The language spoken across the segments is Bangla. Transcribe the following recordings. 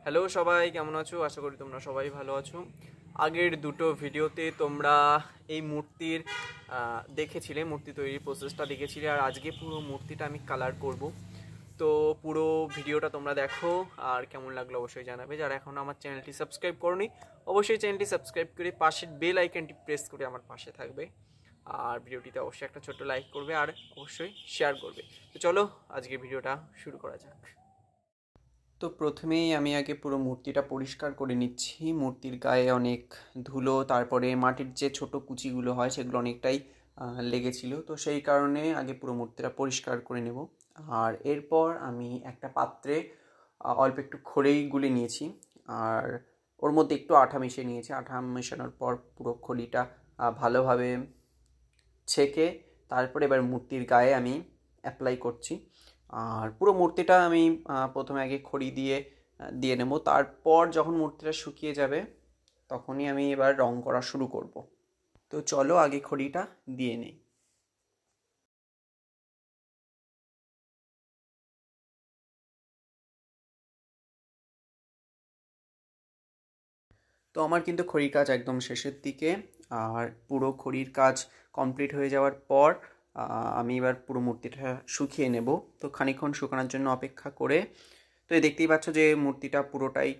হ্যালো সবাই, কেমন আছো? আশা করি তোমরা সবাই ভালো আছো। আগের দুটো ভিডিওতে তোমরা এই মূর্তির দেখেছিলে, মূর্তি তৈরির প্রসেসটা দেখেছিলে, আর আজকে পুরো মূর্তিটা আমি কালার করব। তো পুরো ভিডিওটা তোমরা দেখো, আর কেমন লাগলো অবশ্যই জানাবে। যারা এখনও আমার চ্যানেলটি সাবস্ক্রাইব করনি, অবশ্যই চ্যানেলটি সাবস্ক্রাইব করে পাশের বেল আইকনটি প্রেস করে আমার পাশে থাকবে। আর ভিডিওটিতে অবশ্যই একটা ছোট্ট লাইক করবে, আর অবশ্যই শেয়ার করবে। তো চলো আজকে ভিডিওটা শুরু করা যাক। তো প্রথমেই আমি আগে পুরো মূর্তিটা পরিষ্কার করে নিচ্ছি। মূর্তির গায়ে অনেক ধুলো, তারপরে মাটির যে ছোট কুচিগুলো হয় সেগুলো অনেকটাই লেগেছিল। তো সেই কারণে আগে পুরো মূর্তিটা পরিষ্কার করে নেব। আর এরপর আমি একটা পাত্রে অল্প একটু খড়ি গুলে নিয়েছি, আর ওর মধ্যে একটু আঠা মিশিয়ে নিয়েছি। আঠা মেশানোর পর পুরো খড়িটা ভালোভাবে ছেঁকে তারপরে এবার মূর্তির গায়ে আমি অ্যাপ্লাই করছি। আর পুরো মূর্তিটা আমি প্রথমে আগে খড়ি দিয়ে দিয়ে নেব। তারপর যখন মূর্তিটা শুকিয়ে যাবে তখনই আমি এবার রং করা শুরু করব। তো চলো আগে খড়িটা দিয়ে নিই। তো আমার কিন্তু খড়ির কাজ একদম শেষের দিকে। আর পুরো খড়ির কাজ কমপ্লিট হয়ে যাওয়ার পর আমি এবার পুরো মূর্তিটা শুকিয়ে নেব। তো খানিকক্ষণ শুকানোর জন্য অপেক্ষা করে, তো এই দেখতেই পাচ্ছ যে মূর্তিটা পুরোটাই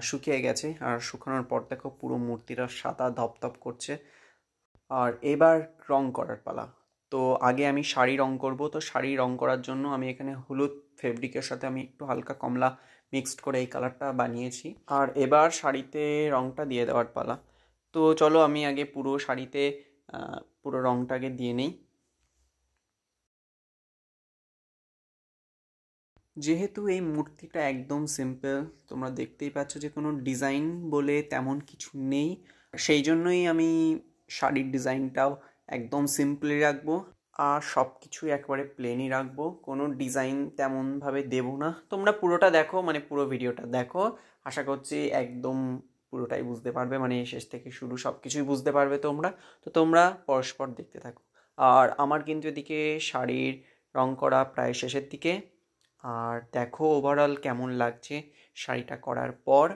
শুকিয়ে গেছে। আর শুকানোর পর দেখো পুরো মূর্তিটা সাদা ধপধপ করছে। আর এবার রং করার পালা। তো আগে আমি শাড়ি রং করব। তো শাড়ি রং করার জন্য আমি এখানে হলুদ ফেব্রিকের সাথে আমি একটু হালকা কমলা মিক্সড করে এই কালারটা বানিয়েছি। আর এবার শাড়িতে রংটা দিয়ে দেওয়ার পালা। তো চলো আমি আগে পুরো শাড়িতে পুরো রংটাকে দিয়ে নিই। যেহেতু এই মূর্তিটা একদম সিম্পল, তোমরা দেখতেই পাচ্ছ যে কোনো ডিজাইন বলে তেমন কিছু নেই, সেই জন্যই আমি শাড়ির ডিজাইনটাও একদম সিম্পলই রাখবো। আর সব কিছুই একবারে প্লেনই রাখবো, কোনো ডিজাইন তেমনভাবে দেবো না। তোমরা পুরোটা দেখো, মানে পুরো ভিডিওটা দেখো, আশা করছি একদম পুরোটাই বুঝতে পারবে, মানে শেষ থেকে শুরু সব কিছুই বুঝতে পারবে তোমরা। তো তোমরা পরস্পর দেখতে থাকো। আর আমার কিন্তু এদিকে শাড়ির রং করা প্রায় শেষের দিকে। আর দেখো ওভারঅল কেমন লাগছে শাড়িটা করার পর।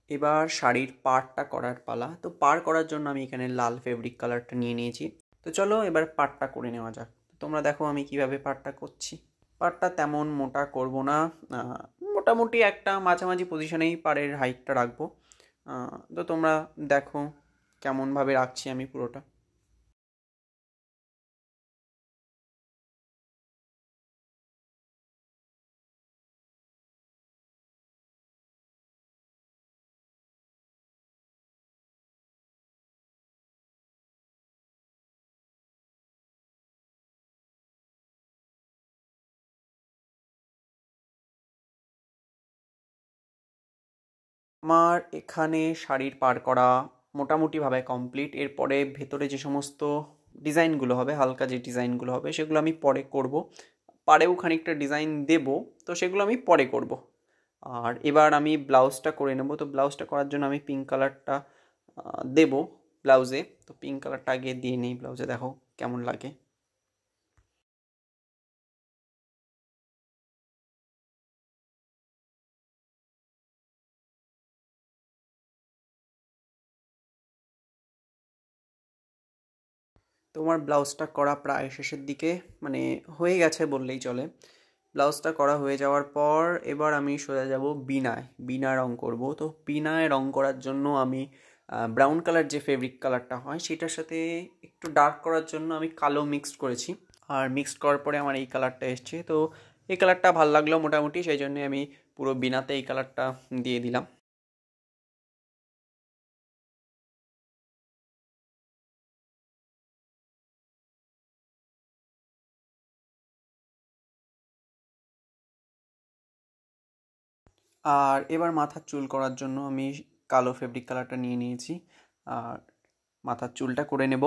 এবার শাড়ির পাড়টা করার পালা। তো পাড় করার জন্য আমি এখানে লাল ফেব্রিক কালারটা নিয়ে নিয়েছি। তো চলো এবার পাড়টা করে নেওয়া যাক। তোমরা দেখো আমি কিভাবে পাড়টা করছি। পাড়টা তেমন মোটা করব না, আহ, মোটামুটি একটা মাঝামাঝি পজিশনেই পাড়ের হাইটটা রাখবো। তো তোমরা দেখো কেমনভাবে রাখছি আমি পুরোটা। আমার এখানে শাড়ির পাড় করা মোটামুটিভাবে কমপ্লিট। এরপরে ভেতরে যে সমস্ত ডিজাইনগুলো হবে, হালকা যে ডিজাইনগুলো হবে সেগুলো আমি পরে করব। পাড়েও খানিকটা ডিজাইন দেব, তো সেগুলো আমি পরে করব। আর এবার আমি ব্লাউজটা করে নেব। তো ব্লাউজটা করার জন্য আমি পিঙ্ক কালারটা দেব ব্লাউজে। তো পিঙ্ক কালারটা আগে দিয়ে নিই ব্লাউজে, দেখো কেমন লাগে। তোমার ব্লাউজটা করা প্রায় শেষের দিকে, মানে হয়ে গেছে বললেই চলে। ব্লাউজটা করা হয়ে যাওয়ার পর এবার আমি সোজা যাব বিনায়। বিনা রং করব। তো বিনায় রং করার জন্য আমি ব্রাউন কালার যে ফেব্রিক কালারটা হয় সেটার সাথে একটু ডার্ক করার জন্য আমি কালো মিক্সড করেছি। আর মিক্সড করার পরে আমার এই কালারটা এসছে। তো এই কালারটা ভালো লাগলো মোটামুটি, সেই জন্যে আমি পুরো বিনাতে এই কালারটা দিয়ে দিলাম। আর এবার মাথার চুল করার জন্য আমি কালো ফেব্রিক কালারটা নিয়ে নিয়েছি। আর মাথার চুলটা করে নেব।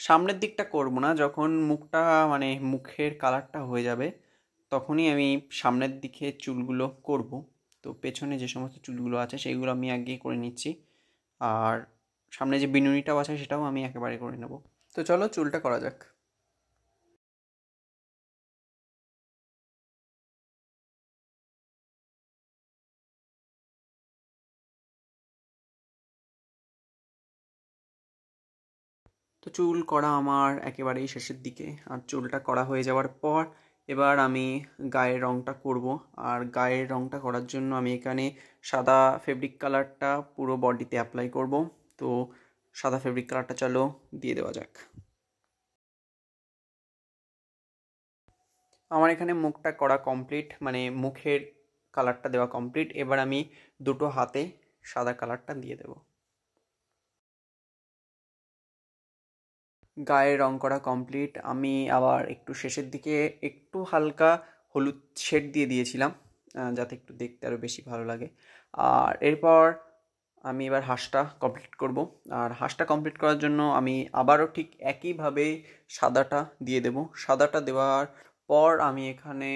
সামনের দিকটা করব না, যখন মুখটা মানে মুখের কালারটা হয়ে যাবে তখনই আমি সামনের দিকে চুলগুলো করব। তো পেছনে যে সমস্ত চুলগুলো আছে সেইগুলো আমি আগে করে নিচ্ছি। আর সামনে যে বিনুনিটাও আছে সেটাও আমি একেবারে করে নেব। তো চলো চুলটা করা যাক। তো চুল করা আমার একেবারেই শেষের দিকে, আর চুলটা করা হয়ে যাওয়ার পর এবার আমি গায়ের রঙটা করব। আর গায়ের রঙটা করার জন্য আমি এখানে সাদা ফেব্রিক কালারটা পুরো বডিতে অ্যাপ্লাই করব। তো সাদা ফেব্রিক কালারটা চলো দিয়ে দেওয়া যাক। আমার এখানে মুখটা করা কমপ্লিট, মানে মুখের কালারটা দেওয়া কমপ্লিট। এবার আমি দুটো হাতে সাদা কালারটা দিয়ে দেব। গায়ে রং করা কমপ্লিট। আমি আবার একটু শেষের দিকে একটু হালকা হলুদ শেড দিয়ে দিয়েছিলাম, যাতে একটু দেখতে আরও বেশি ভালো লাগে। আর এরপর আমি এবার হাঁসটা কমপ্লিট করব। আর হাঁসটা কমপ্লিট করার জন্য আমি আবারও ঠিক একইভাবে সাদাটা দিয়ে দেব। সাদাটা দেওয়ার পর আমি এখানে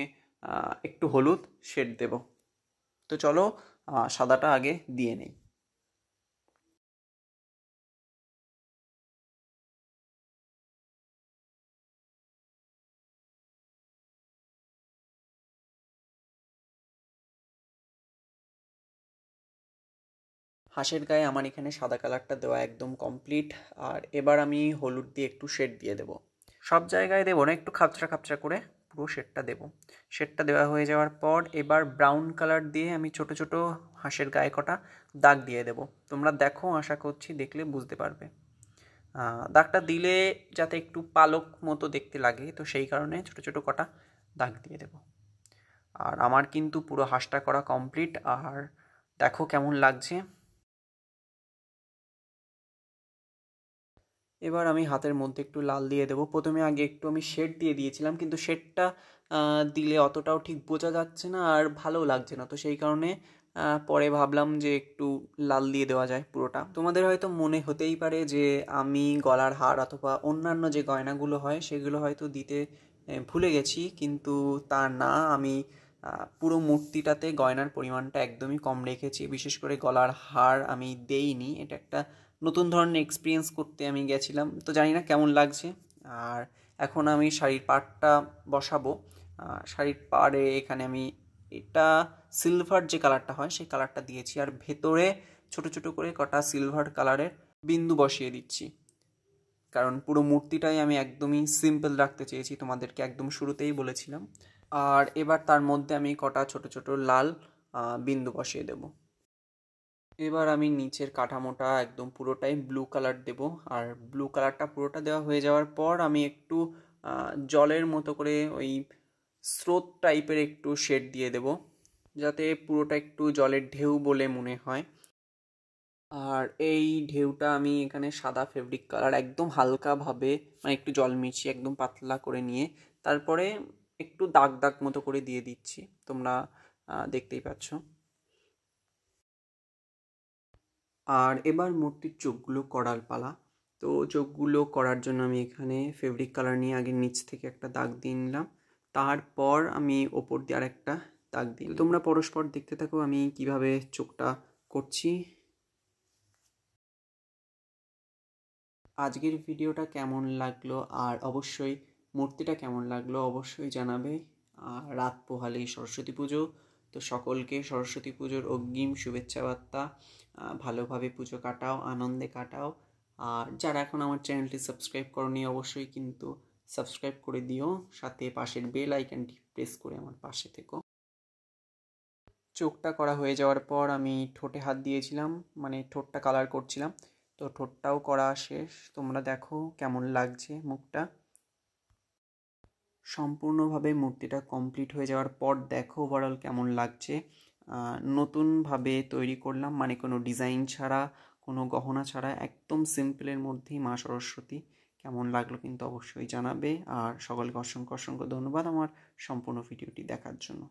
একটু হলুদ শেড দেব। তো চলো সাদাটা আগে দিয়ে নেই। হাঁসের গায়ে আমার এখানে সাদা কালারটা দেওয়া একদম কমপ্লিট। আর এবার আমি হলুদ দিয়ে একটু শেড দিয়ে দেবো। সব জায়গায় দেবো না, একটু খাপচা খাপচা করে পুরো শেডটা দেবো। শেডটা দেওয়া হয়ে যাওয়ার পর এবার ব্রাউন কালার দিয়ে আমি ছোট ছোট হাঁসের গায়ে কটা দাগ দিয়ে দেবো। তোমরা দেখো, আশা করছি দেখলে বুঝতে পারবে। দাগটা দিলে যাতে একটু পালক মতো দেখতে লাগে, তো সেই কারণে ছোট ছোট কটা দাগ দিয়ে দেবো। আর আমার কিন্তু পুরো হাঁসটা করা কমপ্লিট। আর দেখো কেমন লাগছে। এবার আমি হাতের মধ্যে একটু লাল দিয়ে দেবো। প্রথমে আগে একটু আমি শেড দিয়ে দিয়েছিলাম, কিন্তু শেডটা দিলে অতটাও ঠিক বোঝা যাচ্ছে না আর ভালোও লাগছে না। তো সেই কারণে পরে ভাবলাম যে একটু লাল দিয়ে দেওয়া যায় পুরোটা। তোমাদের হয়তো মনে হতেই পারে যে আমি গলার হার অথবা অন্যান্য যে গয়নাগুলো হয় সেগুলো হয়তো দিতে ভুলে গেছি, কিন্তু তা না। আমি পুরো মূর্তিটাতে গয়নার পরিমাণটা একদমই কম রেখেছি। বিশেষ করে গলার হার আমি দেইনি। এটা একটা নতুন ধরনের এক্সপিরিয়েন্স করতে আমি গেছিলাম, তো জানি না কেমন লাগছে। আর এখন আমি শাড়ির পাড়টা বসাবো। শাড়ির পাড়ে এখানে আমি এটা সিলভার যে কালারটা হয় সেই কালারটা দিয়েছি, আর ভেতরে ছোট ছোট করে কটা সিলভার কালারের বিন্দু বসিয়ে দিচ্ছি। কারণ পুরো মূর্তিটাই আমি একদমই সিম্পল রাখতে চেয়েছি, তোমাদেরকে একদম শুরুতেই বলেছিলাম। আর এবার তার মধ্যে আমি কটা ছোট ছোট লাল বিন্দু বসিয়ে দেবো। এবার আমি নিচের কাঠামোটা একদম পুরোটাই ব্লু কালার দেব। আর ব্লু কালারটা পুরোটা দেওয়া হয়ে যাওয়ার পর আমি একটু জলের মতো করে ওই স্রোত টাইপের একটু শেড দিয়ে দেব, যাতে পুরোটা একটু জলের ঢেউ বলে মনে হয়। আর এই ঢেউটা আমি এখানে সাদা ফেব্রিক কালার একদম হালকাভাবে, মানে একটু জল মিশিয়ে একদম পাতলা করে নিয়ে তারপরে একটু দাগ দাগ মতো করে দিয়ে দিচ্ছি। তোমরা দেখতেই পাচ্ছ। আর এবার মূর্তির চোখগুলো করার পালা। তো চোখগুলো করার জন্য আমি এখানে ফেব্রিক কালার নিয়ে আগে নিচ থেকে একটা দাগ দিয়ে নিলাম, তারপর আমি ওপর দিয়ে আর একটা দাগ দিই। তোমরা পরস্পর দেখতে থাকো আমি কিভাবে চোখটা করছি। আজকের ভিডিওটা কেমন লাগলো আর অবশ্যই মূর্তিটা কেমন লাগলো অবশ্যই জানাবে। আর রাত পোহালেই সরস্বতী পুজো, তো সকলকে সরস্বতী পুজোর অগ্রিম শুভেচ্ছা বার্তা। ভালোভাবে পুজো কাটাও, আনন্দে কাটাও। আর যারা এখন আমার চ্যানেলটি সাবস্ক্রাইব করনি অবশ্যই কিন্তু সাবস্ক্রাইব করে দিও, সাথে পাশের বেল আইকনটি প্রেস করে আমার পাশে থেকো। চোখটা করা হয়ে যাওয়ার পর আমি ঠোঁটে হাত দিয়েছিলাম, মানে ঠোঁটটা কালার করছিলাম। তো ঠোঁটটাও করা শেষ। তোমরা দেখো কেমন লাগছে মুখটা। সম্পূর্ণভাবে মূর্তিটা কমপ্লিট হয়ে যাওয়ার পর দেখো ওভারঅল কেমন লাগছে। নতুনভাবে তৈরি করলাম, মানে কোনো ডিজাইন ছাড়া, কোনো গহনা ছাড়া, একদম সিম্পলের মধ্যেই মা সরস্বতী। কেমন লাগলো কিন্তু অবশ্যই জানাবে। আর সকলকে অসংখ্য অসংখ্য ধন্যবাদ আমার সম্পূর্ণ ভিডিওটি দেখার জন্য।